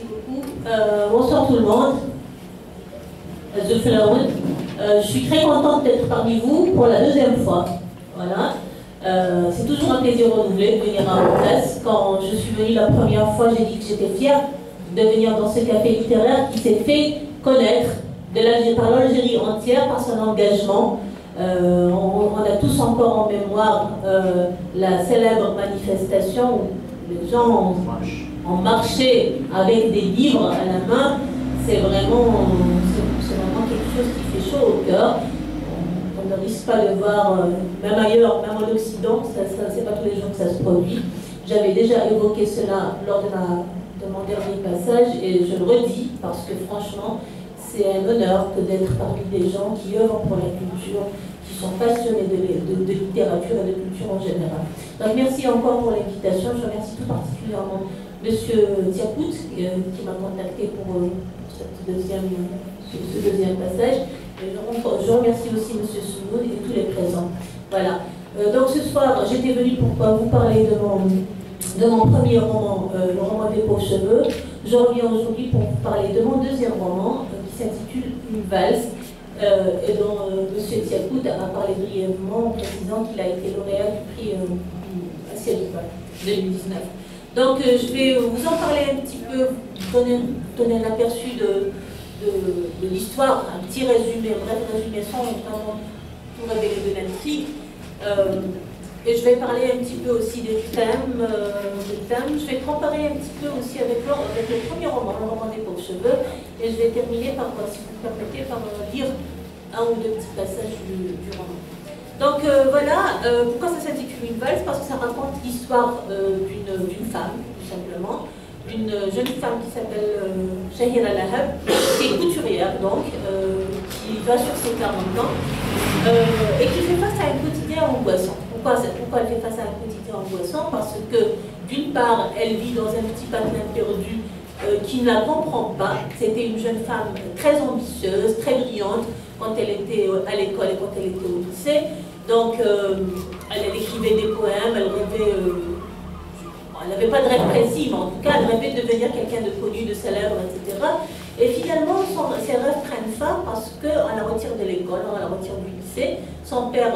beaucoup. Bonsoir tout le monde. Je suis très contente d'être parmi vous pour la deuxième fois. Voilà. C'est toujours un plaisir renouvelé de venir à Brest. Quand je suis venue la première fois, j'ai dit que j'étais fière de venir dans ce café littéraire qui s'est fait connaître par l'Algérie entière par son engagement. On a tous encore en mémoire la célèbre manifestation où les gens ont marché avec des livres à la main. C'est vraiment quelque chose qui fait chaud au cœur. On ne risque pas de voir, même ailleurs, même en Occident, c'est pas tous les jours que ça se produit. J'avais déjà évoqué cela lors de mon dernier passage et je le redis parce que franchement, c'est un honneur que d'être parmi des gens qui œuvrent pour la culture, qui sont passionnés de littérature et de culture en général. Donc merci encore pour l'invitation. Je remercie tout particulièrement M. Tiakout qui m'a contacté pour ce deuxième passage. Et je remercie aussi M. Soumoud et tous les présents. Voilà. Donc ce soir, j'étais venue pour vous parler de mon premier roman, le roman des pauvres cheveux. Je reviens aujourd'hui pour vous parler de mon deuxième roman qui s'intitule Une valse et dont M. Tiakout a parlé brièvement en précisant qu'il a été lauréat du prix Assialipa 2019. Donc je vais vous en parler un petit peu, donner un aperçu de l'histoire, un petit résumé, un bref résumé sans vraiment tout révéler de l'intrigue. Et je vais parler un petit peu aussi des thèmes. Je vais comparer un petit peu aussi avec le premier roman, le roman des pauvres cheveux. Et je vais terminer par, si vous me permettez, par lire un ou deux petits passages du roman. Donc voilà, pourquoi ça s'intitule Une valse? Parce que ça raconte l'histoire d'une femme, tout simplement. Une jeune femme qui s'appelle Shahira Lahab, qui est couturière donc, qui va sur ses 40 ans et qui fait face à un quotidien angoissant. Pourquoi elle fait face à un quotidien angoissant? Parce que d'une part, elle vit dans un petit patelin perdu qui ne la comprend pas. C'était une jeune femme très ambitieuse, très brillante quand elle était à l'école et quand elle était au lycée. Donc elle écrivait des poèmes, elle rêvait... Elle n'avait pas de rêve précis, mais en tout cas, elle rêvait de devenir quelqu'un de connu, de célèbre, etc. Et finalement, ses rêves prennent fin parce qu'on la retire de l'école, on la retire du lycée. Son père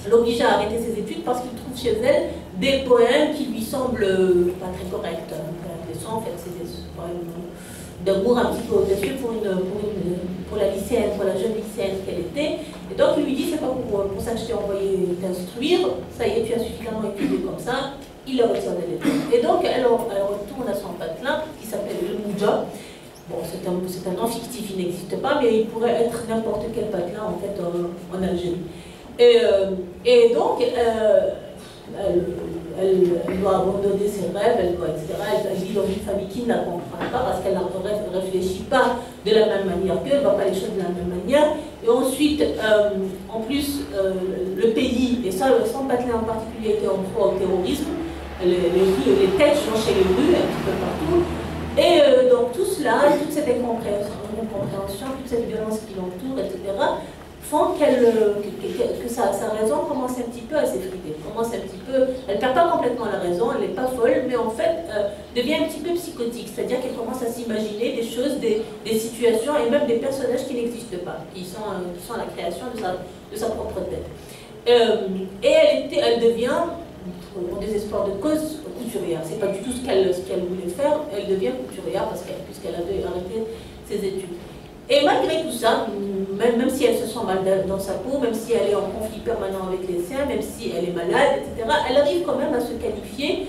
l'oblige à arrêter ses études parce qu'il trouve chez elle des poèmes qui lui semblent pas très corrects. En fait, c'est des poèmes d'amour un petit peu audacieux pour la lycéenne, pour la jeune lycéenne qu'elle était. Et donc, il lui dit, c'est pas pour ça que je t'ai envoyé t'instruire, ça y est, tu as suffisamment étudié comme ça. Il la retire de l'école. Et donc, elle retourne à son patelin, qui s'appelle le Mouja. Bon, c'est un nom fictif, il n'existe pas, mais il pourrait être n'importe quel patelin, en fait, en Algérie. Et donc, elle doit abandonner ses rêves, etc. Elle vit dans une famille qui ne la comprend pas, parce qu'elle ne réfléchit pas de la même manière qu'elle, ne voit pas les choses de la même manière. Et ensuite, en plus, le pays, et ça, son patelin en particulier, était en proie au terrorisme. Les têtes changent chez les rues, un petit peu partout. Et donc tout cela, toute cette incompréhension, toute cette violence qui l'entoure, etc., font que sa raison commence un petit peu à s'effriter. Elle ne perd pas complètement la raison, elle n'est pas folle, mais en fait devient un petit peu psychotique, c'est-à-dire qu'elle commence à s'imaginer des choses, des situations et même des personnages qui n'existent pas, qui sont la création de sa propre tête. Et elle devient, au désespoir de cause, couturière. C'est pas du tout ce qu'elle voulait faire. Elle devient couturière puisqu'elle avait arrêté ses études. Et malgré tout ça, même si elle se sent mal dans sa peau, même si elle est en conflit permanent avec les siens, même si elle est malade, etc., elle arrive quand même à se qualifier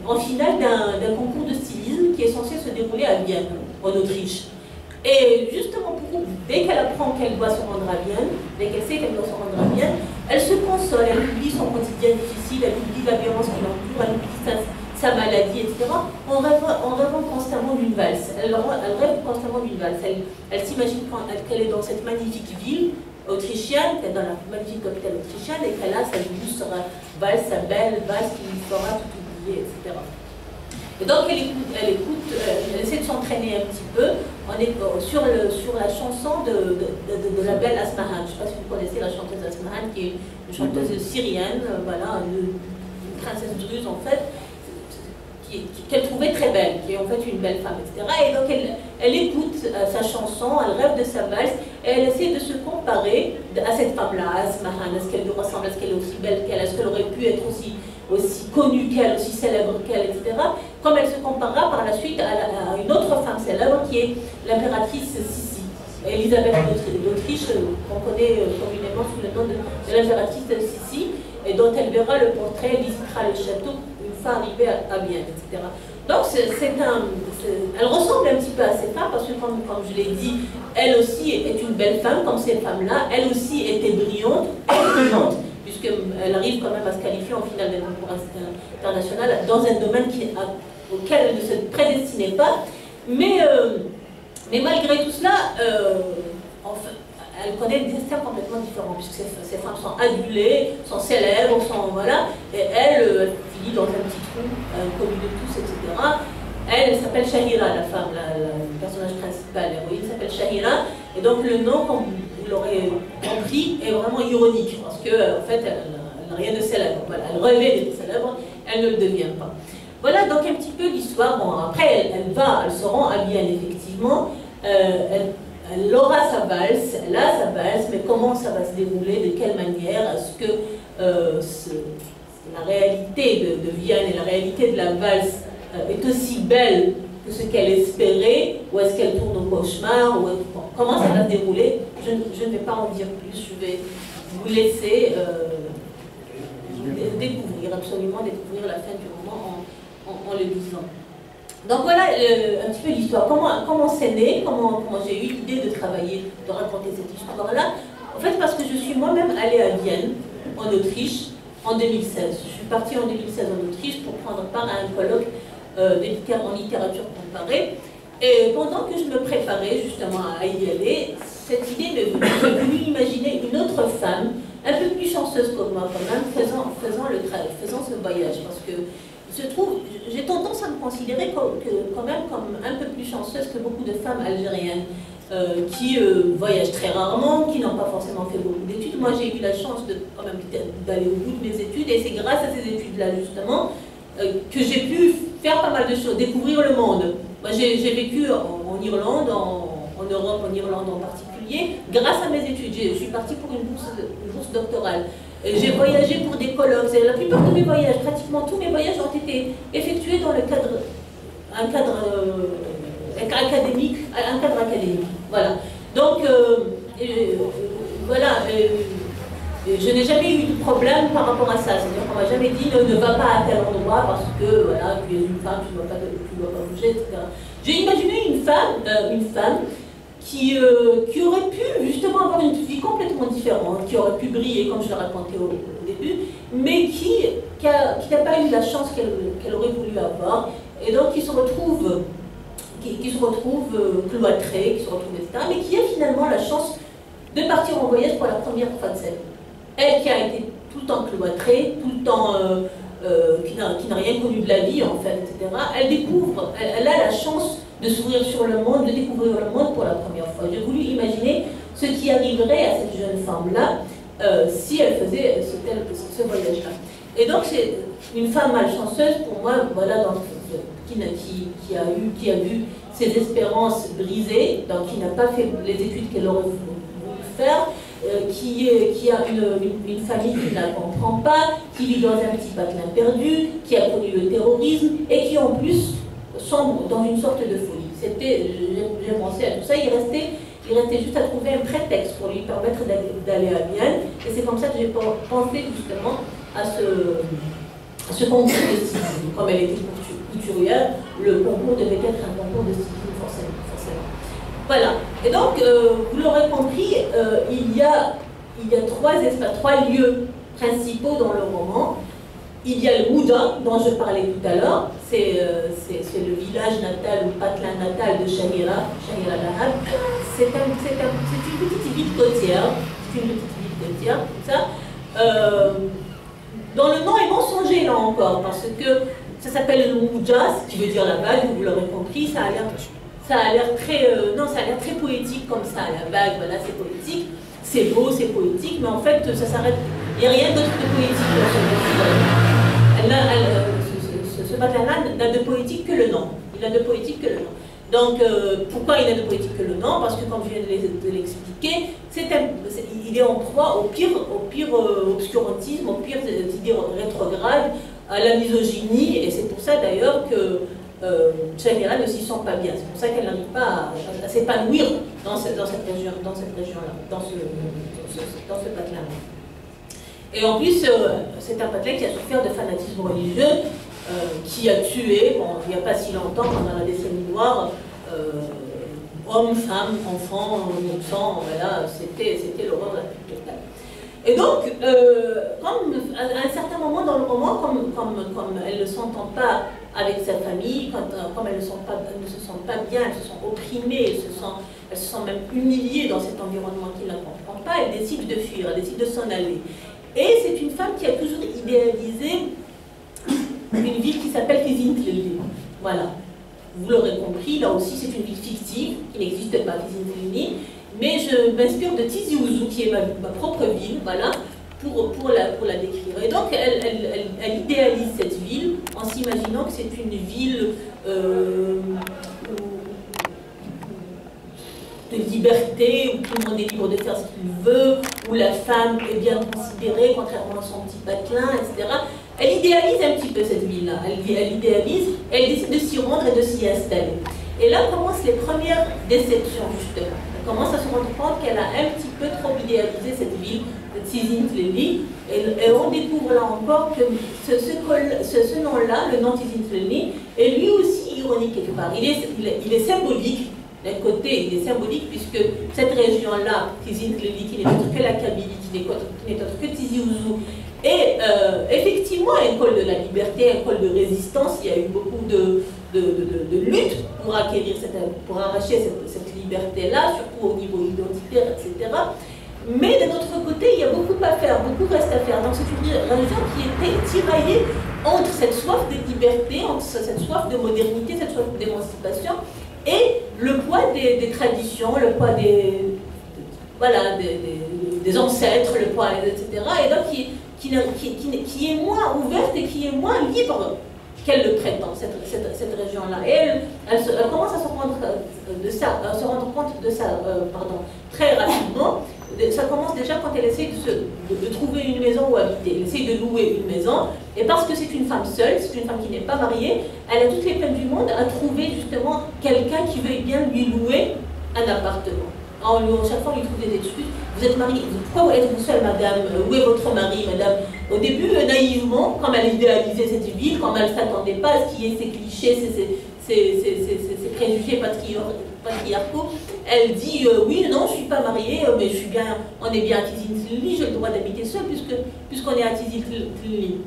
en finale d'un concours de stylisme qui est censé se dérouler à Vienne, en Autriche. Et justement, dès qu'elle apprend qu'elle doit se rendre à Vienne, dès qu'elle sait qu'elle doit se rendre à Vienne, elle se console, elle oublie son quotidien difficile, elle oublie la violence qui l'entoure, elle oublie sa maladie, etc. En rêvant constamment d'une valse. Elle rêve constamment d'une valse. Elle s'imagine qu'elle est dans cette magnifique ville autrichienne, qu'elle est dans la magnifique capitale autrichienne, et qu'elle a sa douce valse, sa belle valse qui lui fera tout oublier, etc. Et donc elle essaie de s'entraîner un petit peu. On est sur la chanson de la belle Asmahan. Je ne sais pas si vous connaissez la chanteuse Asmahan, qui est une chanteuse syrienne, voilà, une princesse druze en fait, qui qu'elle trouvait très belle, qui est en fait une belle femme, etc. Et donc elle écoute sa chanson, elle rêve de sa valse, et elle essaie de se comparer à cette femme-là, à Asmahan, est-ce qu'elle lui ressemble, est-ce qu'elle est aussi belle qu'elle, est-ce qu'elle aurait pu être aussi connue qu'elle, aussi célèbre qu'elle, etc. Comme elle se comparera par la suite à une autre femme célèbre qui est l'impératrice Sissi, Elisabeth d'Autriche, qu'on connaît communément sous le nom de l'impératrice Sissi, et dont elle verra le portrait, elle visitera le château une fois arrivée à Vienne, etc. Donc elle ressemble un petit peu à ces femmes, parce que comme je l'ai dit, elle aussi est une belle femme, comme ces femmes-là, elle aussi était brillante, puisqu'elle arrive quand même à se qualifier en finale des concours internationaux dans un domaine auquel elle ne se prédestinait pas. Mais malgré tout cela, elle connaît des destins complètement différents, puisque ces femmes sont adulées, sont célèbres, voilà, et elle finit dans un petit trou, connu de tous, etc. Elle s'appelle Shahira, la femme, le personnage principal, l'héroïne s'appelle Shahira, et donc le nom, comme vous l'aurez compris, est vraiment ironique, parce qu'en fait, elle n'a rien de célèbre. Voilà, elle rêvait d'être célèbre, elle ne le devient pas. Voilà donc un petit peu l'histoire. Bon, après, elle se rend à Vienne, effectivement. Elle aura sa valse, elle a sa valse, mais comment ça va se dérouler, de quelle manière, est-ce que la réalité de Vienne et la réalité de la valse est aussi belle que ce qu'elle espérait, ou est-ce qu'elle tourne au cauchemar, comment ça va se dérouler, je ne vais pas en dire plus, je vais vous laisser absolument découvrir la fin du roman en le lisant. Donc voilà un petit peu l'histoire. Comment c'est né, comment j'ai eu l'idée de travailler, de raconter cette histoire-là. En fait, parce que je suis moi-même allée à Vienne, en Autriche, en 2016. Je suis partie en 2016 en Autriche pour prendre part à un colloque en littérature comparée. Et pendant que je me préparais justement à y aller, cette idée m'est venue. J'ai voulu imaginer une autre femme, un peu plus chanceuse que moi quand même, faisant ce voyage. Parce que j'ai tendance à me considérer quand même comme un peu plus chanceuse que beaucoup de femmes algériennes qui voyagent très rarement, qui n'ont pas forcément fait beaucoup d'études. Moi, j'ai eu la chance quand même d'aller au bout de mes études, et c'est grâce à ces études-là, justement, que j'ai pu faire pas mal de choses, découvrir le monde. Moi, j'ai vécu en Irlande, en Europe, en Irlande en particulier, grâce à mes études. Je suis partie pour une bourse doctorale. J'ai voyagé pour des colloques. La plupart de mes voyages, pratiquement tous mes voyages ont été effectués dans un cadre académique. Voilà. Donc, voilà. Je n'ai jamais eu de problème par rapport à ça. C'est-à-dire qu'on m'a jamais dit ne va pas à tel endroit parce que voilà, tu es une femme, tu ne dois pas bouger, etc. J'ai imaginé une femme qui aurait pu justement avoir une vie complètement différente, qui aurait pu briller, comme je l'ai raconté au début, mais qui n'a pas eu la chance qu'elle aurait voulu avoir, et donc qui se retrouve cloîtrée, qui se retrouve, etc., mais qui a finalement la chance de partir en voyage pour la première fois de sa vie. Elle qui a été tout le temps cloîtrée, tout le temps qui n'a rien connu de la vie, en fait, etc., elle a la chance de s'ouvrir sur le monde, de découvrir le monde pour la première fois. J'ai voulu imaginer ce qui arriverait à cette jeune femme-là si elle faisait ce voyage-là. Et donc c'est une femme malchanceuse pour moi, voilà, qui a vu ses espérances brisées, donc qui n'a pas fait les études qu'elle aurait voulu faire, qui a une famille qui ne la comprend pas, qui vit dans un petit patelin perdu, qui a connu le terrorisme et qui en plus sombre dans une sorte de folie. J'ai pensé à tout ça, il restait juste à trouver un prétexte pour lui permettre d'aller à Vienne, et c'est comme ça que j'ai pensé justement à ce concours de stylisme. Comme elle était couturière, le concours devait être un concours de stylisme forcément. Voilà, et donc vous l'aurez compris, il y a trois lieux principaux dans le roman. Il y a le Mouda, dont je parlais tout à l'heure, c'est le village natal, ou patelin natal de Shahira Lahab. C'est une petite ville côtière, comme ça, dont le nom est mensonger là encore, parce que ça s'appelle le Mouja, ce qui veut dire la vague, vous l'aurez compris, ça a l'air très poétique comme ça, la vague, voilà, c'est poétique, c'est beau, c'est poétique, mais en fait, ça s'arrête, il n'y a rien d'autre que poétique dans ce patelin. Ce patelin-là n'a de poétique que le nom. Il n'a de poétique que le nom. Donc, pourquoi il n'a de poétique que le nom? Parce que, comme je viens de l'expliquer, il est en proie au pire obscurantisme, aux pires idées rétrogrades, à la misogynie, et c'est pour ça d'ailleurs que Shakira ne s'y sent pas bien. C'est pour ça qu'elle n'arrive pas à s'épanouir dans cette région-là, dans ce patelin-là. Et en plus, c'est un patelin qui a souffert de fanatisme religieux, qui a tué, bon, il n'y a pas si longtemps, pendant la décennie noire, hommes, femmes, enfants, innocents, voilà, c'était l'horreur la plus totale. Et donc, comme à un certain moment dans le roman, comme elle ne s'entend pas avec sa famille, comme elles ne se sentent pas bien, elles se sont opprimées, elles se sentent même humiliées dans cet environnement qui ne la comprend pas, elle décide de fuir, elle décide de s'en aller. Et c'est une femme qui a toujours idéalisé une ville qui s'appelle Tizi Ouzou. Voilà. Vous l'aurez compris, là aussi c'est une ville fictive qui n'existe pas, Tizi Ouzou, mais je m'inspire de Tizi Ouzou, qui est ma propre ville, voilà, pour la décrire. Et donc elle idéalise cette ville en s'imaginant que c'est une ville de liberté, où tout le monde est libre de faire ce qu'il veut, où la femme est bien considérée, contrairement à son petit patelin, etc. Elle idéalise un petit peu cette ville-là. Elle idéalise, elle décide de s'y rendre et de s'y installer. Et là commencent les premières déceptions, justement. Elle commence à se rendre compte qu'elle a un petit peu trop idéalisé cette ville de Tizi Ouzou. Et on découvre là encore que ce nom-là, le nom Tizi Ouzou, est lui aussi ironique quelque part. Il est symbolique. D'un côté, il est symbolique puisque cette région-là, Tizi Ouzou, qui n'est autre que la Kabylie, qui n'est autre que Tizi Ouzou, et effectivement un col de la liberté, un col de résistance. Il y a eu beaucoup de luttes pour arracher cette liberté-là, surtout au niveau identitaire, etc. Mais d'un autre côté, il y a beaucoup à faire, beaucoup reste à faire. Donc c'est une région qui était tiraillée entre cette soif de liberté, entre cette soif de modernité, cette soif d'émancipation, et le poids des traditions, le poids des ancêtres, le poids, etc. Et donc qui est moins ouverte et qui est moins libre qu'elle le prétend, cette région-là. Et elle commence à se rendre compte de ça, très rapidement. Ça commence déjà quand elle essaie de trouver une maison où habiter. Elle essaie de louer une maison, et parce que c'est une femme seule, c'est une femme qui n'est pas mariée, elle a toutes les peines du monde à trouver justement quelqu'un qui veuille bien lui louer un appartement. Chaque fois, on lui trouve des excuses. Vous êtes mariée, pourquoi êtes-vous seule, madame? Où est votre mari, madame? Au début, naïvement, comme elle idéalisait cette ville, comme elle ne s'attendait pas à ce qu'il y ait ces clichés, ces préjugés patriarcaux, elle dit oui, non, je ne suis pas mariée, mais on est bien à Tizi Ouzou, j'ai le droit d'habiter seule puisqu'on est à Tizi Ouzou.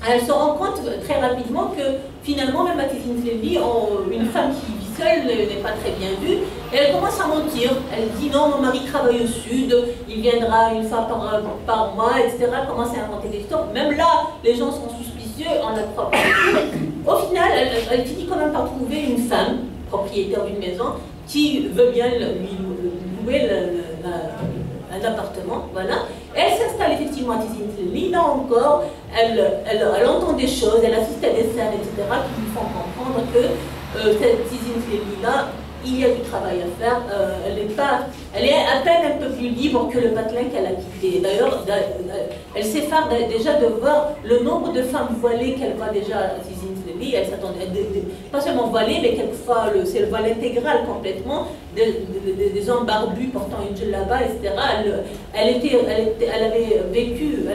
Elle se rend compte très rapidement que finalement, même à Tizi Ouzou, une femme qui vit seule n'est pas très bien vue. Et elle commence à mentir. Elle dit non, mon mari travaille au sud, il viendra une fois par mois, etc. Elle commence à inventer des histoires. Même là, les gens sont suspicieux, on la croit pas. Au final, elle finit quand même par trouver une femme, propriétaire d'une maison, qui veut bien lui louer un appartement, voilà. Elle s'installe effectivement à Tizi Ouzou. Là encore, elle entend des choses, elle assiste à des scènes, etc., qui lui font comprendre que cette Tizi Ouzou-là, il y a du travail à faire. Elle est à peine un peu plus libre que le patelin qu'elle a quitté. D'ailleurs, elle s'effare déjà de voir le nombre de femmes voilées qu'elle voit déjà à Tizi Ouzou. Elle s'attendait, pas seulement voilées, mais quelquefois c'est le voile intégral complètement, des hommes barbus portant une djellaba, etc. Elle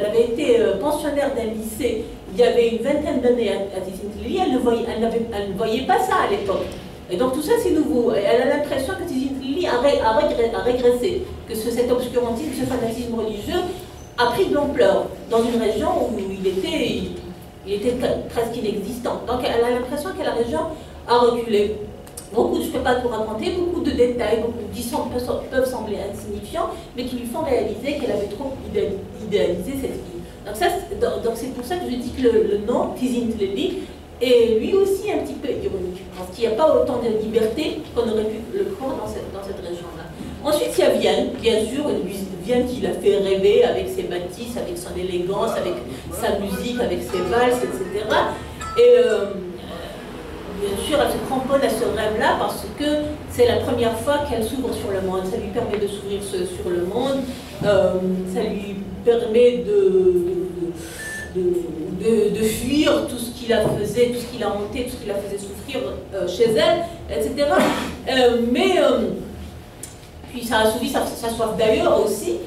avait été pensionnaire d'un lycée il y avait une vingtaine d'années à Tizi Ouzou. Elle ne voyait pas ça à l'époque. Et donc tout ça c'est nouveau. Elle a l'impression que Tizi Ouzou a régressé, que cet obscurantisme, ce fanatisme religieux a pris de l'ampleur dans une région où il était presque inexistant. Donc elle a l'impression que la région a reculé. Je ne peux pas tout raconter, beaucoup de détails, qui peuvent sembler insignifiants, mais qui lui font réaliser qu'elle avait trop idéalisé cette ville. Donc c'est pour ça que je dis que le nom Tizi Ouzou est lui aussi un petit peu ironique, parce qu'il n'y a pas autant de liberté qu'on aurait pu le croire dans cette région-là. Ensuite, il y a Vienne, bien sûr, Vienne qui l'a fait rêver avec ses bâtisses, avec son élégance, avec sa musique, avec ses valses, etc. Et bien sûr, elle se cramponne à ce rêve-là parce que c'est la première fois qu'elle s'ouvre sur le monde. Ça lui permet de s'ouvrir sur le monde, ça lui permet de fuir tout ce qui la faisait, tout ce qui la hantait, tout ce qui la faisait souffrir chez elle, etc. Puis ça assouvit sa soif d'ailleurs aussi.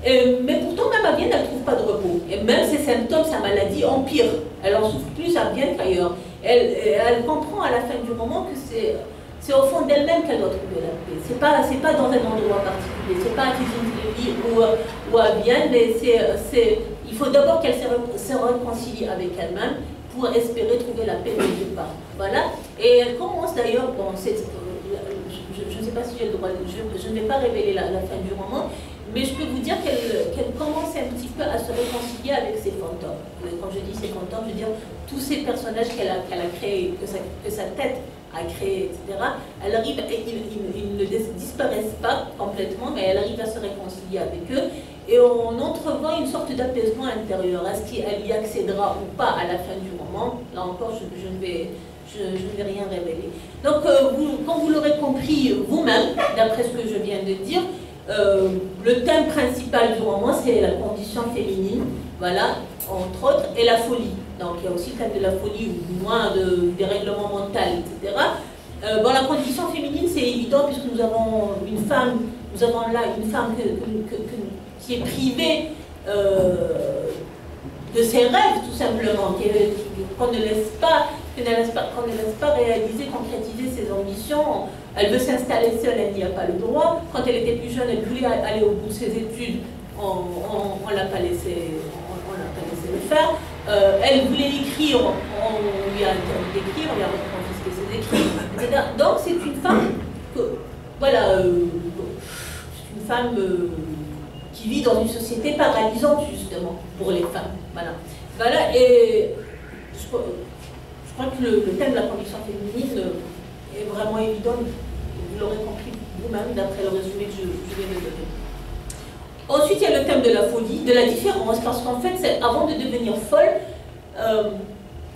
Mais pourtant, même à Vienne, elle ne trouve pas de repos. Et même ses symptômes, sa maladie empire. Elle en souffre plus à Vienne qu'ailleurs. Elle comprend à la fin du roman que c'est au fond d'elle-même qu'elle doit trouver la paix. C'est pas dans un endroit particulier. C'est pas à Tizingley ou à Vienne, mais il faut d'abord qu'elle se réconcilie avec elle-même pour espérer trouver la paix quelque part. Voilà. Et elle commence d'ailleurs dans cette... Je ne sais pas si j'ai le droit, je ne vais pas révéler la fin du roman, mais je peux vous dire qu'elle commence un petit peu à se réconcilier avec ses fantômes. Quand je dis ses fantômes, je veux dire tous ces personnages qu'elle a créés, que sa tête a créés, etc. Elle arrive, ils ne disparaissent pas complètement, mais elle arrive à se réconcilier avec eux. Et on entrevoit une sorte d'apaisement intérieur. Est-ce qu'elle y accédera ou pas à la fin du roman? Là encore, je ne vais rien révéler. Donc, quand vous l'aurez compris vous-même, d'après ce que je viens de dire, le thème principal du roman, c'est la condition féminine, voilà, entre autres, et la folie. Donc, il y a aussi le thème de la folie, ou du moins des règlements mentaux, etc. Bon, la condition féminine, c'est évident, puisque nous avons là une femme qui est privée de ses rêves, tout simplement, qu'on ne laisse pas réaliser, concrétiser ses ambitions. Elle veut s'installer seule, elle n'y a pas le droit. Quand elle était plus jeune, elle voulait aller au bout de ses études, on ne l'a pas laissé le faire. Elle voulait écrire, on lui a interdit d'écrire, on lui a confisqué ses écrits, etc. Donc c'est une femme voilà, c'est une femme qui vit dans une société paralysante, justement, pour les femmes. Voilà, et je crois que le thème de la condition féminine est vraiment évident, vous l'aurez compris vous-même, d'après le résumé que je viens de donner. Ensuite, il y a le thème de la folie, de la différence, parce qu'en fait, avant de devenir folle,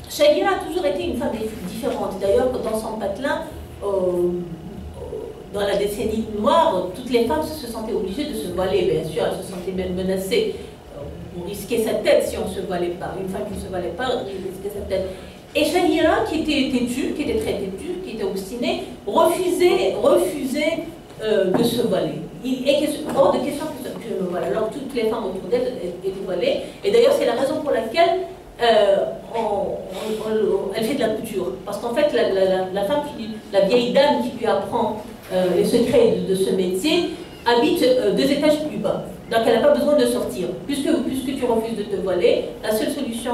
Shagira a toujours été une femme différente. D'ailleurs, dans son patelin, dans la décennie noire, toutes les femmes se sentaient obligées de se voiler, bien sûr, elles se sentaient même menacées. On risquait sa tête si on ne se voilait pas. Une femme qui ne se voilait pas risquait sa tête. Et Shagira, qui était têtue, qui était très têtue, qui était obstinée, refusait de se voiler. Il est hors de question que je me voile. Alors toutes les femmes autour d'elle étaient voilées. Et d'ailleurs, c'est la raison pour laquelle elle fait de la couture. Parce qu'en fait, la femme, la vieille dame qui lui apprend les secrets de ce métier, habite 2 étages plus bas. Donc elle n'a pas besoin de sortir. Puisque tu refuses de te voiler, la seule solution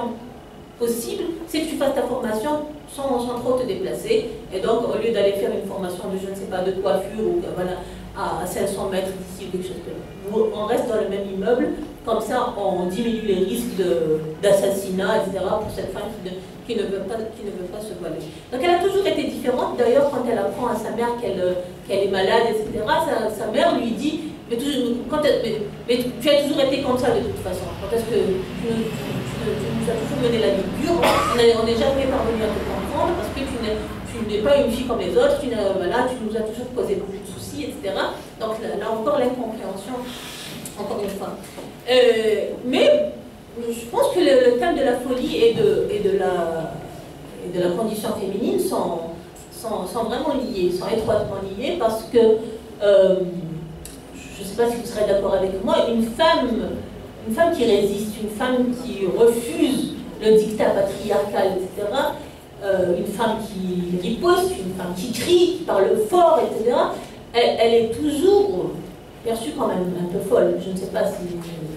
possible, c'est que tu fasses ta formation sans trop te déplacer. Et donc, au lieu d'aller faire une formation de, je ne sais pas, de coiffure, ou voilà, à 500 mètres d'ici, ou quelque chose comme ça, on reste dans le même immeuble, comme ça, on diminue les risques d'assassinat, etc., pour cette femme qui ne veut pas se voiler. Donc, elle a toujours été différente. D'ailleurs, quand elle apprend à sa mère qu'elle est malade, etc., sa mère lui dit, mais tu as toujours été comme ça de toute façon. Quand est-ce que tu nous as toujours mené la vie dure, on n'est jamais parvenu à te comprendre parce que tu n'es pas une fille comme les autres, tu nous as toujours causé beaucoup de soucis, etc. Donc là encore l'incompréhension, encore une fois. Mais je pense que le thème de la folie et de la condition féminine sont vraiment liés, sont étroitement liés parce que, je ne sais pas si vous serez d'accord avec moi, une femme qui résiste, une femme qui refuse le dictat patriarcal, etc., une femme qui riposte, une femme qui crie, qui parle fort, etc., elle est toujours perçue quand même un peu folle. Je ne sais pas si...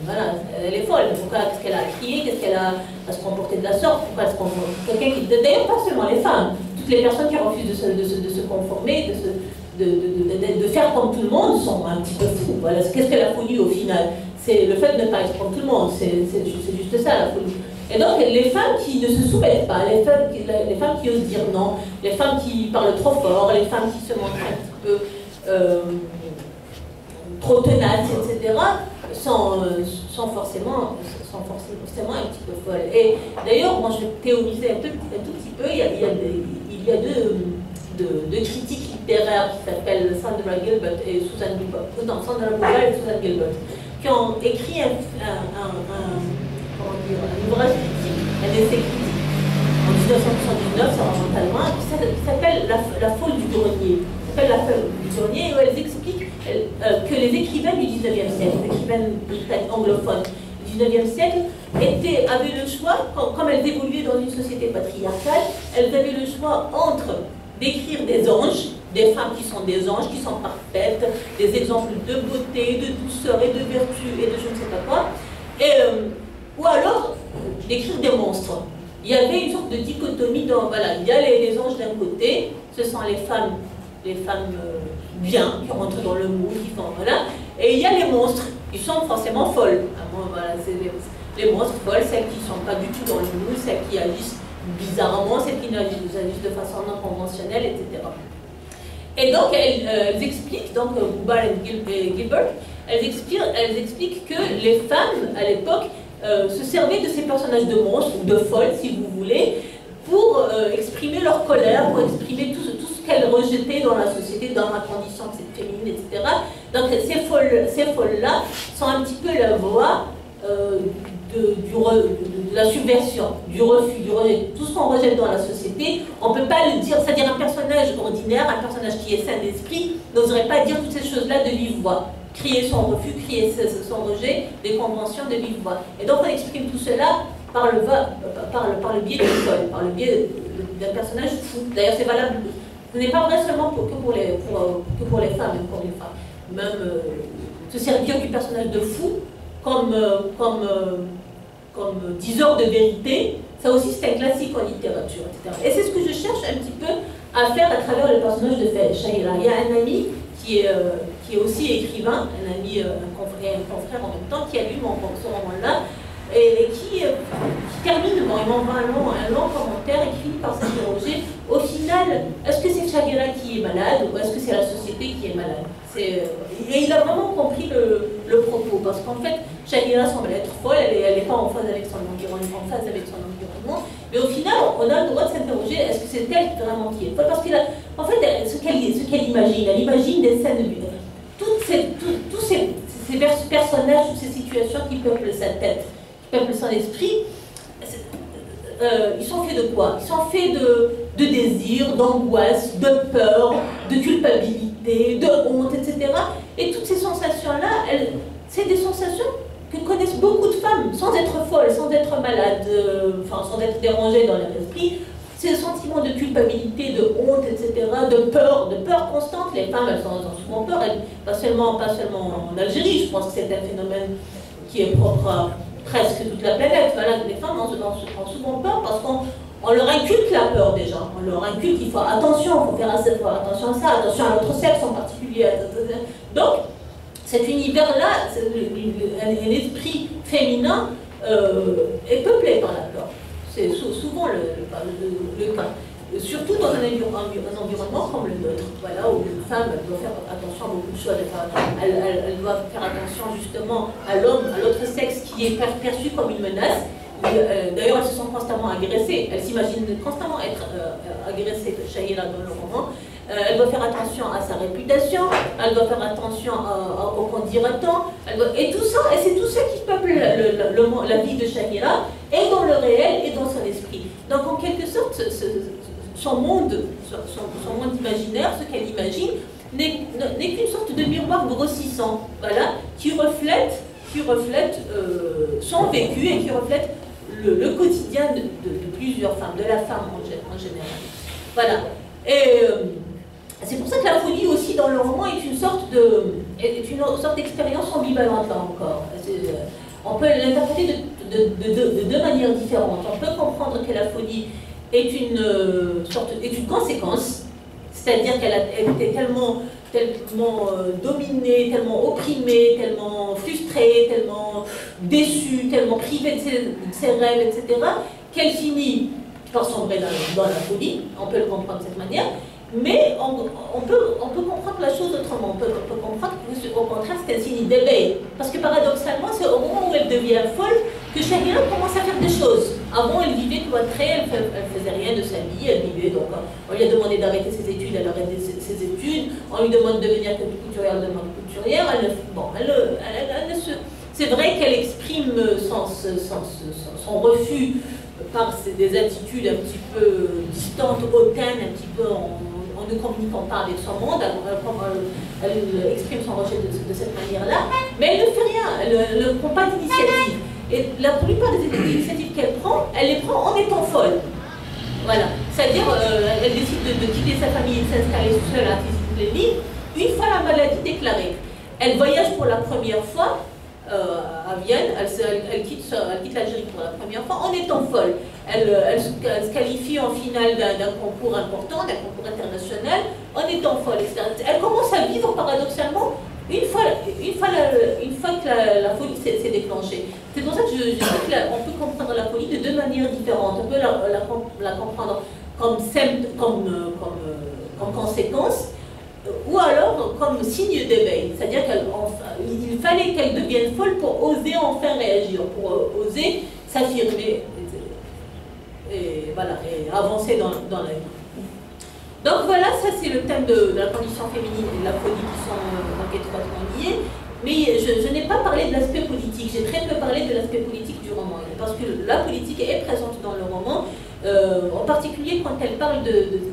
Voilà, elle est folle. Pourquoi est-ce qu'elle a crié? Qu'est-ce qu'elle a à se comporter de la sorte? Pourquoi est-ce qu'on... Quelqu'un qui... D'ailleurs, pas seulement les femmes. Toutes les personnes qui refusent de se conformer, de faire comme tout le monde sont un petit peu fous. Voilà. Qu'est-ce que la folie au final? C'est le fait de ne pas être comme tout le monde. C'est juste ça la folie. Et donc les femmes qui ne se soumettent pas, les femmes qui osent dire non, les femmes qui parlent trop fort, les femmes qui se montrent un petit peu trop tenaces, etc., sans forcément un petit peu folle. Et d'ailleurs, moi je vais théoriser un tout petit peu, il y a deux critiques littéraires qui s'appellent Sandra Gilbert et Susan Gilbert, non, Sandra Bouval et Susan Gilbert, qui ont écrit un ouvrage critique, un essai critique, en 1979, ça remonte à loin, qui s'appelle La folle du grenier. La folle du grenier, où elles expliquent que les écrivaines du 19e siècle, les écrivaines britanniques anglophones du 19e siècle, avaient le choix, comme elles évoluaient dans une société patriarcale, elles avaient le choix entre d'écrire des anges, des femmes qui sont des anges, qui sont parfaites, des exemples de beauté, de douceur et de vertu et de je ne sais pas quoi, ou alors d'écrire des monstres. Il y avait une sorte de dichotomie dans, voilà, il y a les anges d'un côté, ce sont les femmes bien, qui rentrent dans le moule, qui font, voilà, et il y a les monstres, qui sont forcément folles. Voilà, c'est les monstres folles, celles qui ne sont pas du tout dans le moule, celles qui agissent bizarrement, celles qui agissent de façon non conventionnelle, etc. Et donc, elles expliquent, donc Bouval et Gilbert, elles expliquent que les femmes, à l'époque, se servaient de ces personnages de monstres, ou de folles, si vous voulez, pour exprimer leur colère, pour exprimer tout ce qu'elles rejetaient dans la société, dans la condition féminine, etc. Donc ces folles-là sont un petit peu la voix de la subversion, du refus, du rejet. Tout ce qu'on rejette dans la société, on ne peut pas le dire, c'est-à-dire un personnage ordinaire, un personnage qui est sain d'esprit, n'oserait pas dire toutes ces choses-là de vive voix. Crier son refus, crier son rejet des conventions de vive voix. Et donc on exprime tout cela par le biais d'une folle, par le biais d'un personnage fou. D'ailleurs c'est valable, ce n'est pas vrai seulement que pour les femmes, même pour les femmes. Même se servir du personnage de fou comme diseur de vérité, ça aussi c'est un classique en littérature, etc. Et c'est ce que je cherche un petit peu à faire à travers le personnage de Shahira. Il y a un ami qui est aussi écrivain, un ami, un confrère en même temps, qui a lu ce roman-là, et qui termine, il m'envoie un long commentaire et qui finit par s'interroger, au final, est-ce que c'est Shahira qui est malade ou est-ce que c'est la société qui est malade? Et il a vraiment compris le propos, parce qu'en fait, Shahira semble être folle, elle n'est pas en phase avec son environnement, mais au final, on a le droit de s'interroger, est-ce que c'est elle vraiment qui est folle? Parce qu'en fait, ce qu'elle imagine, elle imagine des scènes de vie. Tous ces personnages, toutes ces situations qui peuplent sa tête, qui peuplent son esprit, ils sont faits de quoi? Ils sont faits de désir, d'angoisse, de peur, de culpabilité, de honte, etc. Et toutes ces sensations-là, c'est des sensations que connaissent beaucoup de femmes, sans être folles, sans être malades, sans être dérangées dans leur esprit. Ces sentiments de culpabilité, de honte, etc., de peur constante. Les femmes, elles ont souvent peur, pas seulement en Algérie. Je pense que c'est un phénomène qui est propre à presque toute la planète. Voilà, les femmes ont souvent peur parce qu'on leur inculque la peur déjà. On leur inculque qu'il faut attention, il faut faire attention à ça, attention à notre sexe en particulier. Donc, cet univers-là, un esprit féminin est peuplé par la peur. C'est souvent le cas. Surtout dans un environnement comme le nôtre, voilà, où une femme doit faire attention à beaucoup de choses. Elle doit faire attention justement à l'homme, à l'autre sexe qui est perçu comme une menace. D'ailleurs, elles se sont constamment agressées. Elles s'imaginent constamment être agressées, Shahira dans le roman. Elle doit faire attention à sa réputation, elle doit faire attention au qu'on dira-t-on, et tout ça, et c'est tout ça qui peuple la vie de Shahira, et dans le réel, et dans son esprit. Donc en quelque sorte, son monde imaginaire, ce qu'elle imagine, n'est qu'une sorte de miroir grossissant, voilà, qui reflète son vécu et qui reflète le quotidien de plusieurs femmes, de la femme en général. Voilà. Et c'est pour ça que la folie aussi dans le roman est une sorte d'expérience ambivalente là encore. On peut l'interpréter de deux manières différentes. On peut comprendre que la folie est une conséquence, c'est-à-dire qu'elle a été tellement dominée, tellement opprimée, tellement frustrée, tellement déçue, tellement privée de ses rêves, etc., qu'elle finit par sombrer dans la folie. On peut le comprendre de cette manière. Mais on peut comprendre la chose autrement. On peut comprendre qu'au contraire, c'est un signe d'éveil. Parce que paradoxalement, c'est au moment où elle devient folle que Shahira commence à faire des choses. Avant, elle vivait cloîtrée, elle faisait rien de sa vie, elle vivait. Donc, on lui a demandé d'arrêter ses études, elle a arrêté ses études. On lui demande de devenir couturière, elle demande couturière. C'est vrai qu'elle exprime son refus par des attitudes un petit peu distantes, hautaines, un petit peu en ne communiquant pas avec son monde. Elle exprime son rejet de cette manière-là, mais elle ne fait rien, elle ne prend pas d'initiative. Et la plupart des initiatives qu'elle prend, elle les prend en étant folle. Voilà. C'est-à-dire, elle décide de quitter sa famille et de s'installer seule à Tizi-Ouzlemi une fois la maladie déclarée. Elle voyage pour la première fois à Vienne, elle quitte l'Algérie pour la première fois en étant folle. Elle se qualifie en finale d'un concours important, d'un concours international, en étant folle. Elle commence à vivre paradoxalement une fois que la folie s'est déclenchée. C'est pour ça que je dis qu'on peut comprendre la folie de deux manières différentes. On peut la comprendre comme conséquence, ou alors comme signe d'éveil. C'est-à-dire qu'il fallait qu'elle devienne folle pour oser enfin réagir, pour oser s'affirmer et voilà, et avancer dans la vie. Donc voilà, ça c'est le thème de la condition féminine et de la folie qui sont donc étroitement liés. Mais je n'ai pas parlé de l'aspect politique, j'ai très peu parlé de l'aspect politique du roman, parce que la politique est présente dans le roman, en particulier quand elle parle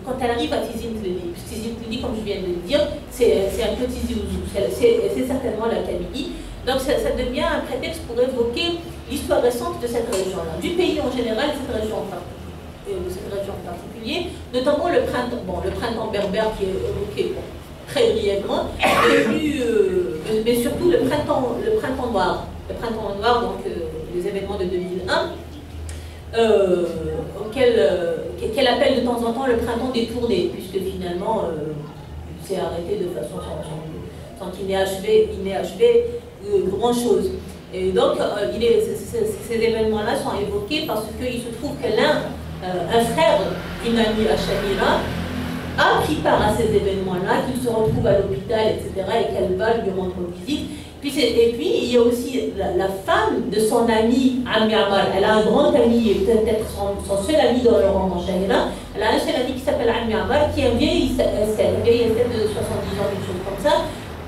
quand elle arrive à Tizi-Ouzlemi. Tizi-Ouzlemi, comme je viens de le dire, c'est un peu Tizi Ouzou, c'est certainement la Kabylie. Donc ça devient un prétexte pour évoquer l'histoire récente de cette région-là, du pays en général, de cette région en particulier, notamment le printemps berbère qui est évoqué très brièvement, mais surtout le printemps noir. Le printemps noir, donc les événements de 2001, qu'elle appelle de temps en temps le printemps détourné, puisque finalement, il s'est arrêté de façon sans qu'il n'ait achevé grand-chose. Et donc, ces événements-là sont évoqués parce qu'il se trouve que un frère d'une amie à Shahira, a pris part à ces événements-là, qu'il se retrouve à l'hôpital, etc., et qu'elle va lui rendre visite. Et puis, il y a aussi la femme de son ami Ammi Ammar. Elle a un grand ami, et peut-être son seul ami dans le roman Shahira. Elle a un seul ami qui s'appelle Ammi Ammar, qui est un vieil Estelle de 70 ans, quelque chose comme ça,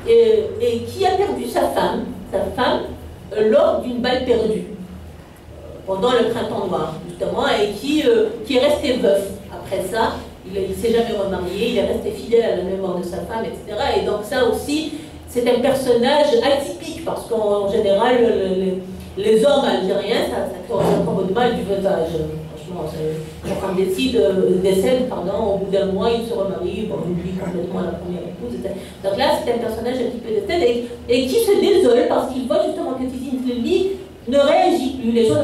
et qui a perdu sa femme lors d'une balle perdue, pendant le printemps noir, justement, et qui est resté veuf après ça. Il ne s'est jamais remarié, il est resté fidèle à la mémoire de sa femme, etc. Et donc ça aussi, c'est un personnage atypique, parce qu'en général, les hommes algériens, ça commode mal du veuvage. Franchement, quand on décède, au bout d'un mois, il se remarie, on oublie complètement la première épouse, etc. Donc là, c'est un personnage un petit peu de tête, et qui se désole, parce qu'il voit justement que Tizi-Ouzlemi ne réagit plus. Les gens,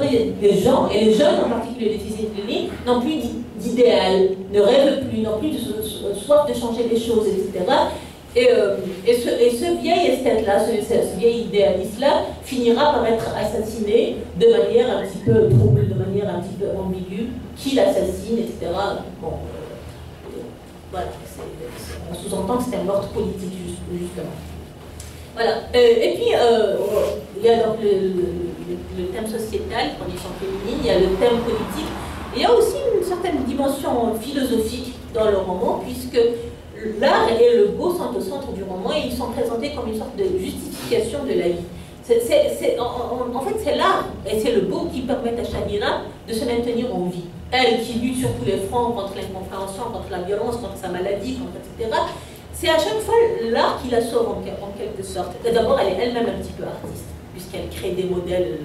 et les jeunes en particulier de Tizi-Ouzlemi, n'ont plus d'idéal, ne rêvent plus, n'ont plus de soif de changer les choses, etc. Et ce vieil esthète-là, ce vieil idéaliste-là, finira par être assassiné de manière un petit peu trouble, de manière un petit peu ambiguë. Qui l'assassine, etc. Bon, voilà, on sous-entend que c'est un meurtre politique, justement. Voilà. Et puis, il y a donc le thème sociétal, condition féminine, il y a le thème politique. Il y a aussi une certaine dimension philosophique dans le roman, puisque l'art et le beau sont au centre du roman et ils sont présentés comme une sorte de justification de la vie. En fait, c'est l'art et c'est le beau qui permettent à Shahira de se maintenir en vie. Elle qui lutte sur tous les fronts contre l'incompréhension, contre la violence, contre sa maladie, etc. C'est à chaque fois l'art qui la sauve en quelque sorte. D'abord, elle est elle-même un petit peu artiste, puisqu'elle crée des modèles.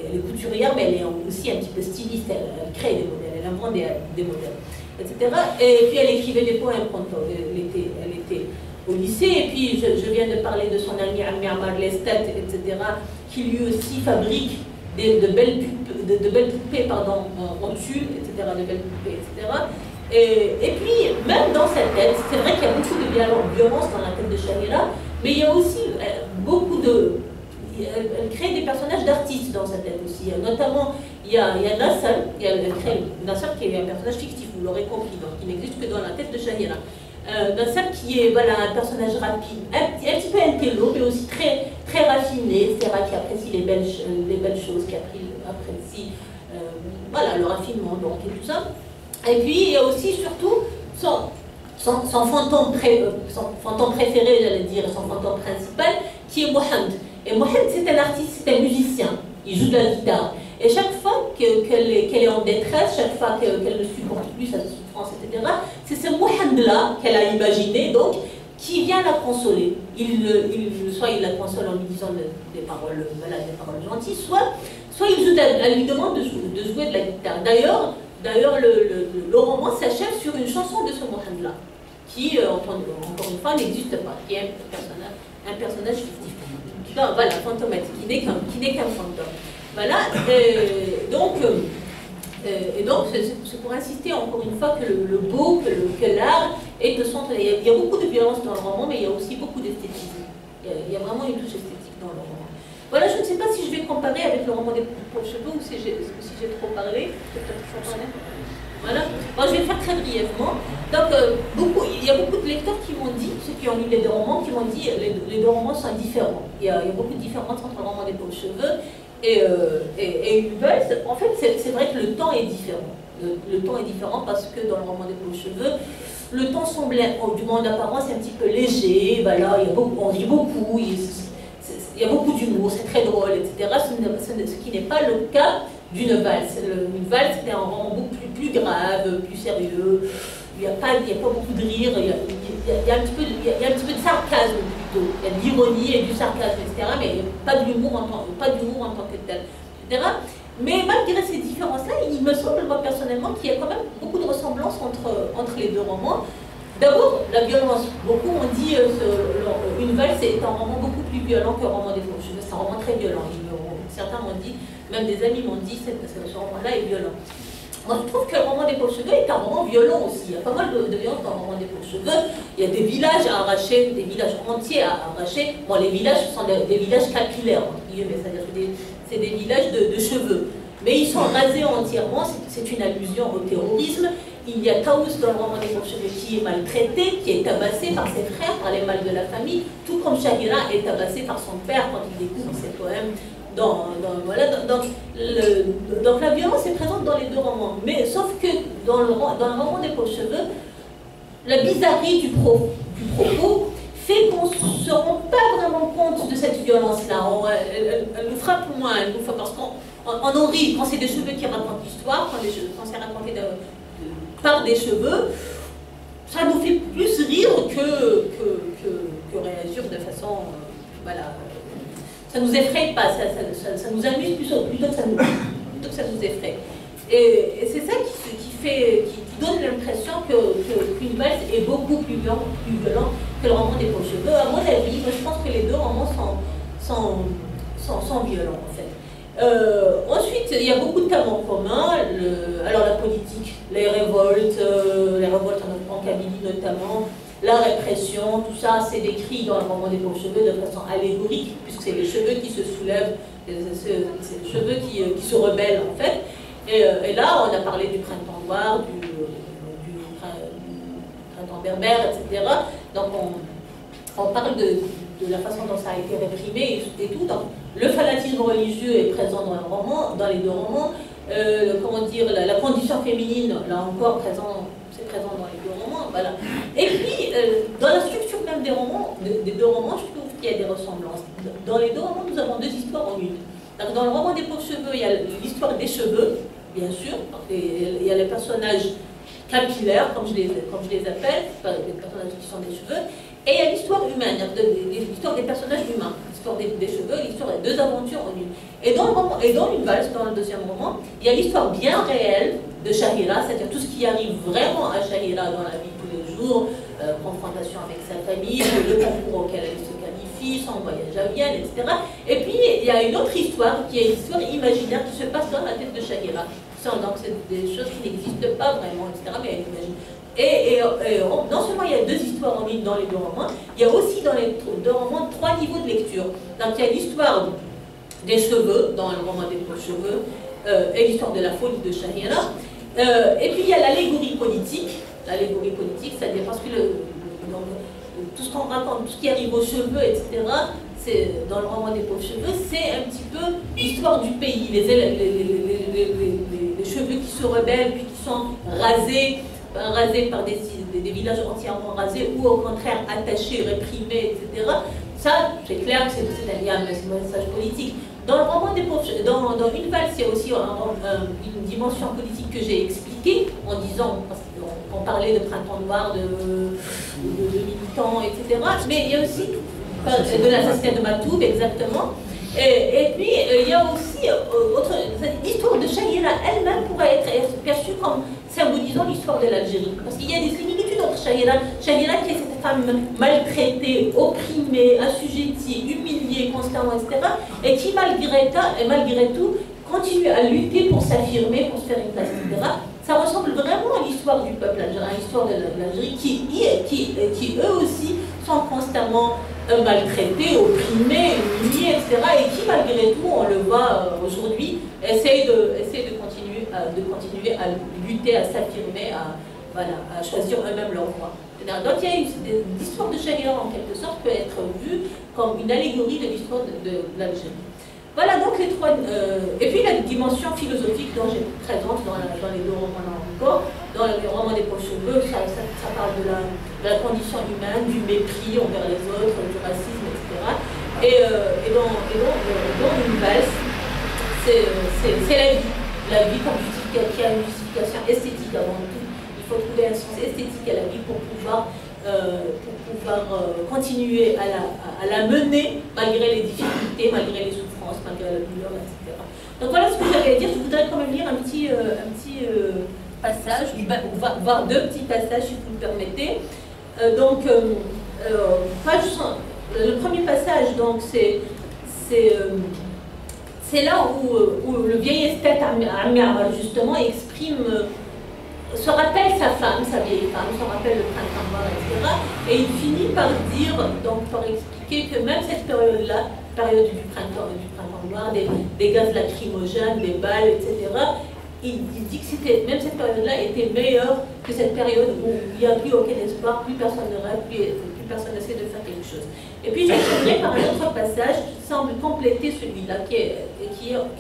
Elle est couturière, mais elle est aussi un petit peu styliste. Elle crée des modèles, elle invente des modèles, etc. Et puis elle écrivait des poèmes quand elle était au lycée. Et puis je viens de parler de son ami Ammi Ammar Lestat, etc., qui lui aussi fabrique de belles poupées en tulle, etc., de belles poupées, etc. Et puis, même dans sa tête, c'est vrai qu'il y a beaucoup de violence dans la tête de Shahira, mais il y a aussi beaucoup elle crée des personnages d'artistes dans sa tête aussi. Notamment, il y a Nassal, elle crée Nassal qui est un personnage fictif, vous l'aurez compris, donc il n'existe que dans la tête de Shahira. Nassal qui est voilà, un personnage rapide, un petit peu intello, mais aussi très, très raffiné, c'est vrai, qui apprécie les belles choses, qui apprécie voilà, le raffinement donc, et tout ça. Et puis, il y a aussi surtout son fantôme préféré, j'allais dire, son fantôme principal, qui est Mohamed. Et Mohamed, c'est un artiste, c'est un musicien. Il joue de la guitare. Et chaque fois qu'elle est en détresse, chaque fois qu'elle ne supporte plus sa souffrance, etc., c'est ce Mohamed-là qu'elle a imaginé, donc, qui vient la consoler. Soit il la console en lui disant des paroles, voilà, des paroles gentilles, soit elle lui demande de jouer de la guitare. D'ailleurs, le roman s'achève sur une chanson de ce Mohamed-là, qui, encore une fois, n'existe pas, qui est un personnage fictif. Voilà, fantomatique, qui n'est qu'un fantôme. Voilà, donc c'est pour insister encore une fois que le beau, que l'art est au centre. Il y a beaucoup de violence dans le roman, mais il y a aussi beaucoup d'esthétisme. Il y a vraiment une touche esthétique dans le roman. Voilà, je ne sais pas si je vais comparer avec le roman des Pauvres Cheveux ou si j'ai trop parlé. Voilà. Bon, je vais le faire très brièvement. Donc, il y a beaucoup de lecteurs qui m'ont dit, ceux qui ont lu les deux romans, qui m'ont dit que les deux romans sont différents. Il y a beaucoup de différences entre le roman des Pauvres Cheveux et Uwels. En fait, c'est vrai que le temps est différent. Le temps est différent parce que dans le roman des Pauvres Cheveux, le temps semblait, du moins d'apparence, un petit peu léger. Voilà, on rit beaucoup, il y a beaucoup d'humour, c'est très drôle, etc. Ce qui n'est pas le cas d'une valse. Une valse, c'est un roman beaucoup plus grave, plus sérieux. Il n'y a pas beaucoup de rire, il y a un petit peu de sarcasme plutôt. Il y a de l'ironie et du sarcasme, etc. Mais il n'y a pas d'humour en tant que tel, etc. Mais malgré ces différences-là, il me semble, moi personnellement, qu'il y a quand même beaucoup de ressemblances entre les deux romans. D'abord, la violence. Beaucoup ont dit Une valse est un roman beaucoup plus violent que le roman des Pauvres Cheveux. C'est un roman très violent. Certains m'ont dit, même des amis m'ont dit, que ce roman-là est violent. Moi, je trouve que le roman des Pauvres Cheveux est un roman violent aussi. Il y a pas mal de violence dans le roman des Pauvres Cheveux. Il y a des villages à arracher, des villages entiers à arracher. Bon, les villages sont des villages capillaires, entre guillemets, c'est-à-dire que c'est des villages de cheveux. Mais ils sont rasés entièrement, c'est une allusion au terrorisme. Il y a Taous dans le roman des Pauvres Cheveux qui est maltraité, qui est tabassé par ses frères, par les mâles de la famille, tout comme Shahira est tabassé par son père quand il découvre ses poèmes. Donc la violence est présente dans les deux romans, mais sauf que dans le roman des Pauvres Cheveux, la bizarrerie du propos fait qu'on ne se rend pas vraiment compte de cette violence-là. Elle nous frappe moins, parce qu'on en rit quand c'est des cheveux qui racontent l'histoire, quand c'est raconté par des cheveux, ça nous fait plus rire que réagir de façon, voilà. Ça ne nous effraie pas, ça nous amuse plutôt que ça nous effraie. Et c'est ça qui donne l'impression qu'une valse est beaucoup plus violente que le roman des Pauvres Cheveux. À mon avis, je pense que les deux romans sont violents en fait. Ensuite, il y a beaucoup de thèmes en commun. Alors la politique, les révoltes en Kabylie notamment, la répression, tout ça, c'est décrit dans le roman des Pauvres Cheveux de façon allégorique, puisque c'est les cheveux qui se soulèvent, c'est les cheveux qui se rebellent en fait. Et là, on a parlé du printemps noir, du printemps berbère, etc. Donc on parle de la façon dont ça a été réprimé et tout. Donc, le fanatisme religieux est présent dans les deux romans. Comment dire, la condition féminine, là encore, c'est présent dans les deux romans. Voilà. Et puis, dans la structure même des deux romans, je trouve qu'il y a des ressemblances. Dans les deux romans, nous avons deux histoires en une. Donc, dans le roman des Pauvres Cheveux, il y a l'histoire des cheveux, bien sûr. Il y a les personnages capillaires, comme je les appelle, les personnages qui sont des cheveux. Et il y a l'histoire humaine, l'histoire des personnages humains, l'histoire des cheveux, l'histoire des deux aventures en une. Et dans Une valse, dans le deuxième roman, il y a l'histoire bien réelle de Shahira, c'est-à-dire tout ce qui arrive vraiment à Shahira dans la vie de tous les jours, confrontation avec sa famille, le concours auquel elle se qualifie, son voyage à Vienne, etc. Et puis il y a une autre histoire qui est une histoire imaginaire qui se passe dans la tête de Shahira. Donc c'est des choses qui n'existent pas vraiment, etc. Mais elle imagine. Non seulement il y a deux histoires en ligne dans les deux romans, il y a aussi dans les deux romans 3 niveaux de lecture. Donc il y a l'histoire des cheveux, dans le roman des cheveux, et l'histoire de la folie de Shahira. Et puis il y a l'allégorie politique, c'est-à-dire parce que donc, tout ce qu'on raconte, tout ce qui arrive aux cheveux, etc., dans le roman des pauvres cheveux, c'est un petit peu l'histoire du pays, les cheveux qui se rebellent, puis qui sont rasés par des villages entièrement rasés, ou au contraire attachés, réprimés, etc. Ça, c'est clair que c'est un message politique. Dans le roman des pauvres, dans Une valse, il y a aussi une dimension politique que j'ai expliquée en disant, parce qu'on parlait de printemps noir, de militants, etc. Mais il y a aussi de l'assassinat de Matoub, exactement. Et puis, il y a aussi l'histoire de Shahira elle-même pourrait être perçue comme symbolisant l'histoire de l'Algérie. Parce qu'il y a des similitudes entre Shahira qui est cette femme maltraitée, opprimée, assujettie, humiliée constamment, etc. Et qui, malgré tout, continue à lutter pour s'affirmer, pour se faire une place, etc. Ça ressemble vraiment à l'histoire du peuple algérien, à l'histoire de l'Algérie, qui eux aussi sont constamment maltraités, opprimés, humiliés, etc. Et qui, malgré tout, on le voit aujourd'hui, essayent de continuer à lutter, à s'affirmer, à choisir eux-mêmes leur voie. Donc il y a l'histoire de Shahira, en quelque sorte, peut être vue comme une allégorie de l'histoire de l'Algérie. Voilà donc les trois... et puis la dimension philosophique dont j'ai présente dans les deux romans encore, dans le roman des pauvres cheveux, ça parle de la condition humaine, du mépris envers les autres, du racisme, etc. Et dans Une valse, c'est la vie comme qui a une justification esthétique avant tout. Il faut trouver un sens esthétique à la vie pour pouvoir continuer à la mener malgré les difficultés, malgré les souffrances, malgré la douleur, etc. Donc voilà ce que j'avais à dire. Je voudrais quand même lire un petit passage, voire 2 petits passages si vous me permettez. Le premier passage, donc, c'est là où le vieil esthète Amir, justement, se rappelle sa femme, sa vieille femme, se rappelle le printemps noir, etc. Et il finit par dire, donc par expliquer que même cette période-là, période du printemps noir, des gaz lacrymogènes, des balles, etc., il dit que même cette période-là était meilleure que cette période où il n'y a plus aucun espoir, plus personne ne rêve, plus personne n'essaie de faire quelque chose. Et puis je terminerai par un autre passage qui semble compléter celui-là, qui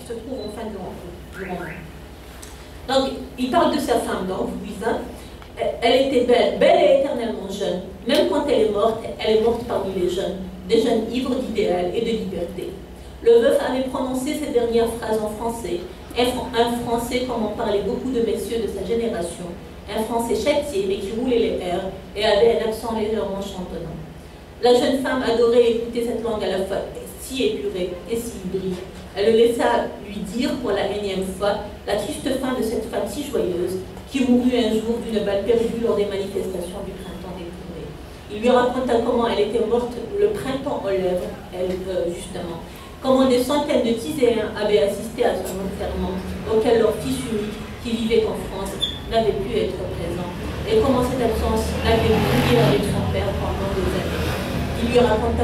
se trouve en fin de roman. Donc, il parle de sa femme, donc, Louisa. Elle était belle et éternellement jeune. Même quand elle est morte parmi les jeunes, des jeunes ivres d'idéal et de liberté. Le veuf avait prononcé ces dernières phrases en français, un français comme en parlaient beaucoup de messieurs de sa génération, un français châtié mais qui roulait les airs et avait un accent légèrement chantonnant. La jeune femme adorait écouter cette langue à la fois si épurée et si hybride. Elle le laissa lui dire pour la énième fois la triste fin de cette femme si joyeuse qui mourut un jour d'une balle perdue lors des manifestations du printemps des Tournées. Il lui raconta comment elle était morte le printemps aux lèvres, justement. Comment des centaines de Tiséens avaient assisté à son enterrement, auquel leur fils unique, qui vivait en France, n'avait pu être présent. Et comment cette absence l'avait brouillé avec son père pendant des années. Il lui raconta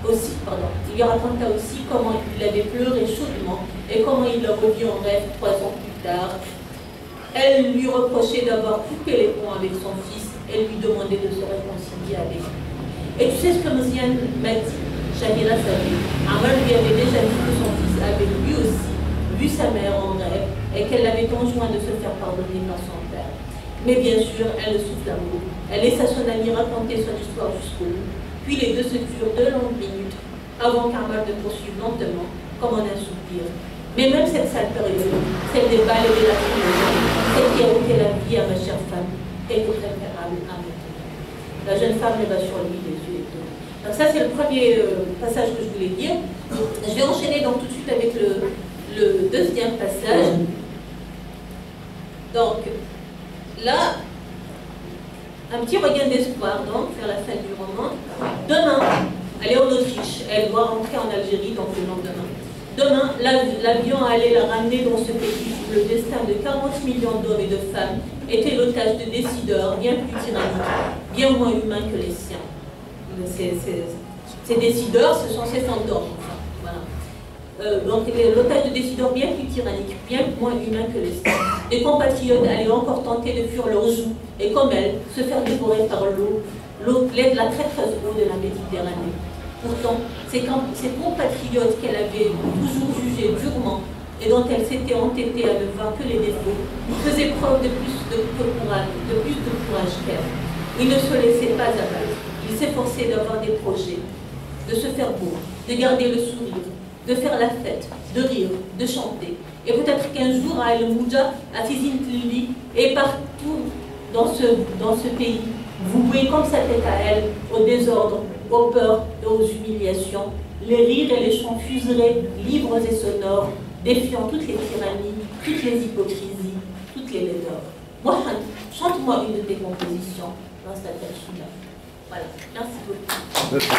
aussi comment il avait pleuré chaudement et comment il le revit en rêve 3 ans plus tard. Elle lui reprochait d'avoir coupé les ponts avec son fils et lui demandait de se réconcilier avec lui. Et tu sais ce que Mziane m'a dit? Shahira savait. Amar lui avait déjà dit que son fils avait lui aussi vu sa mère en rêve et qu'elle l'avait enjoint de se faire pardonner par son père. Mais bien sûr, elle le souffle d'amour. Elle laissa son ami raconter son histoire jusqu'au bout. Puis les deux se turent 2 longues minutes avant qu'Amar ne poursuive lentement, comme en un soupir. Mais même cette sale période, celle des balles et des lacrymogènes, celle qui a ôté la vie à ma chère femme, était préférable à maintenant. La jeune femme leva sur lui les yeux étonnés. Donc ça, c'est le premier passage que je voulais dire. Je vais enchaîner donc tout de suite avec le deuxième passage. Donc, là, un petit regain d'espoir, donc, vers la fin du roman. Demain, elle est en Autriche, elle doit rentrer en Algérie, donc le lendemain. Demain, l'avion allait la ramener dans ce pays où le destin de 40 millions d'hommes et de femmes était l'otage de décideurs bien plus tyranniques, bien moins humains que les siens. Ces décideurs, ce sont ces fantômes. Enfin, voilà. Donc l'otage de décideurs bien plus tyranniques, bien moins humains que les siens. Les compatriotes allaient encore tenter de fuir leurs joues et, comme elles, se faire dévorer par la traîtreuse eau de la Méditerranée. Pourtant, ces compatriotes qu'elle avait toujours jugés durement et dont elle s'était entêtée à ne voir que les défauts, faisaient preuve de plus de courage qu'elle. Ils ne se laissaient pas abattre. Ils s'efforçaient d'avoir des projets, de se faire beau, de garder le sourire, de faire la fête, de rire, de chanter. Et peut-être qu'un jour, à El Mouja, à Tizintlili et partout dans ce pays, voués comme sa tête à elle, au désordre, aux peurs et aux humiliations, les rires et les chants fuseraient, libres et sonores, défiant toutes les tyrannies, toutes les hypocrisies, toutes les laideurs. Mohamed, chante-moi une de tes compositions dans cette tête. Voilà, merci beaucoup.